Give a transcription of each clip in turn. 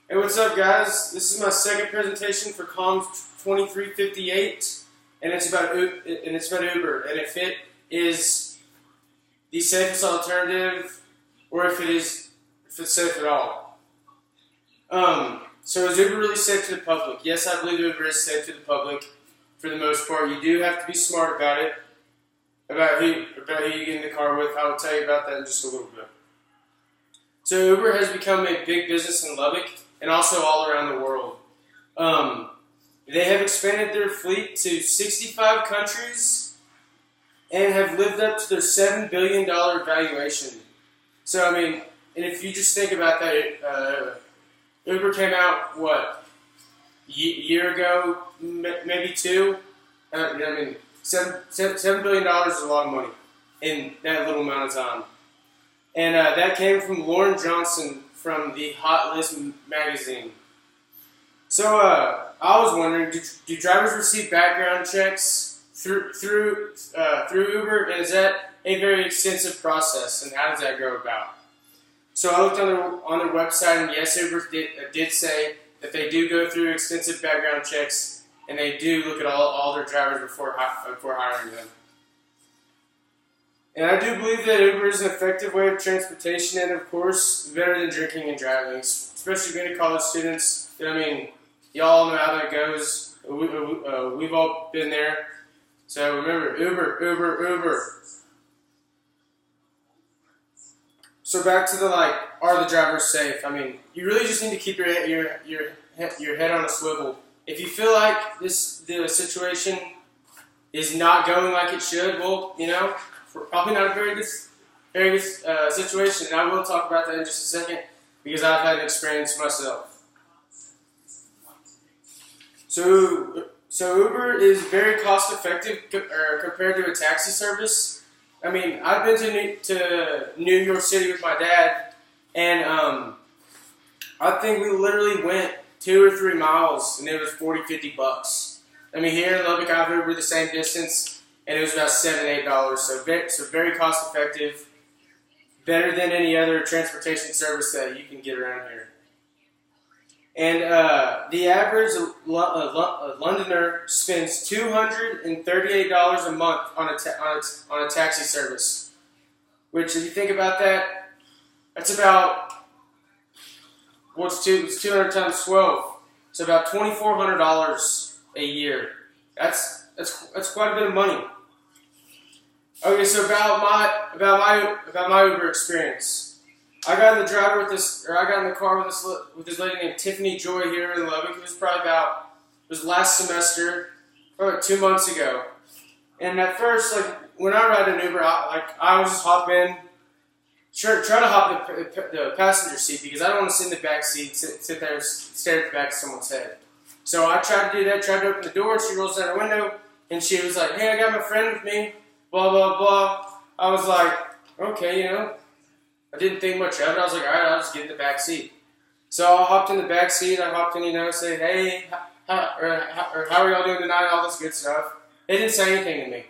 Hey, what's up, guys? This is my second presentation for Comms 2358, and it's about Uber, and if it is the safest alternative, or if it's safe at all. So is Uber really safe to the public? Yes, I believe Uber is safe to the public for the most part. You do have to be smart about it, about who you get in the car with. I will tell you about that in just a little bit. So Uber has become a big business in Lubbock and also all around the world. They have expanded their fleet to 65 countries and have lived up to their $7 billion valuation. So, and if you just think about that, Uber came out, a year ago, maybe two? $7 billion is a lot of money in that little amount of time. And that came from Lauren Johnson from the Hot List magazine. So I was wondering, do drivers receive background checks through Uber, and is that a very extensive process, and how does that go about? So I looked on their website, and yes, Uber did say that they do go through extensive background checks, and they do look at all their drivers before hiring them. And I do believe that Uber is an effective way of transportation, and of course, better than drinking and driving, especially being college students. Y'all know how that goes. We've all been there. So remember, Uber. So back to are the drivers safe? You really just need to keep your head on a swivel. If you feel like the situation is not going like it should, probably not a very good situation, and I will talk about that in just a second because I've had an experience myself. So Uber is very cost effective compared to a taxi service. I've been to New York City with my dad, and I think we literally went 2 or 3 miles, and it was $40-50. Here in Lubbock, I've Ubered the same distance, and it was about $7-8. So very cost effective, better than any other transportation service that you can get around here. And the average Londoner spends $238 a month on a taxi service, which, if you think about that, that's about it's 200 times 12, so about $2,400 a year. That's quite a bit of money. Okay, so about my Uber experience. I got in the car with this lady named Tiffany Joy here in Lubbock. It was last semester, probably 2 months ago. And at first, when I ride an Uber, I was just hop in, try to hop the passenger seat because I don't want to sit in the back seat, sit there and stare at the back of someone's head. So I tried to do that, tried to open the door, and she rolls down her window, and she was like, "Hey, I got my friend with me, blah, blah, blah." I was like, okay, I didn't think much of it. I was like, all right, I'll just get in the back seat. So I hopped in the back seat. I hopped in, say, hey, how are y'all doing tonight? All this good stuff. They didn't say anything to me.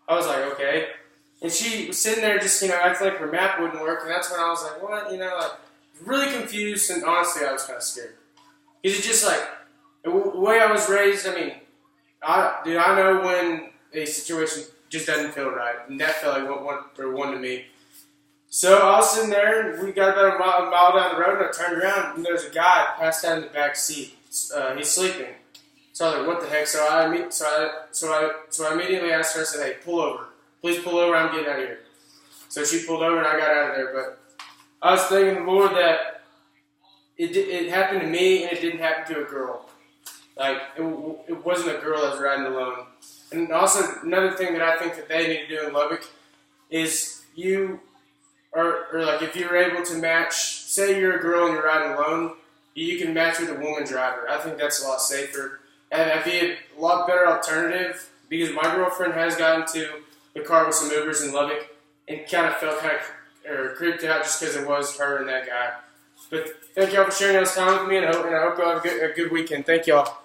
I was like, okay. And she was sitting there just, acting like her map wouldn't work. And that's when I was like, what? Really confused. And honestly, I was kind of scared. Because it's just the way I was raised, I know when a situation just doesn't feel right. And that felt like one to me. So I was sitting there, and we got about a mile down the road, and I turned around, and there's a guy passed out in the back seat. He's sleeping. So I was like, what the heck? So I immediately asked her, I said, hey, pull over. Please pull over, I'm getting out of here. So she pulled over, and I got out of there. But I was thanking the Lord that it happened to me, and it didn't happen to a girl. It wasn't a girl that was riding alone. And also, another thing that I think that they need to do in Lubbock is if you're able to match, say you're a girl and you're riding alone, you can match with a woman driver. I think that's a lot safer. And that'd be a lot better alternative because my girlfriend has gotten to the car with some Ubers in Lubbock and kind of felt creeped out just because it was her and that guy. But thank y'all for sharing this time with me, and I hope y'all have a good weekend. Thank y'all.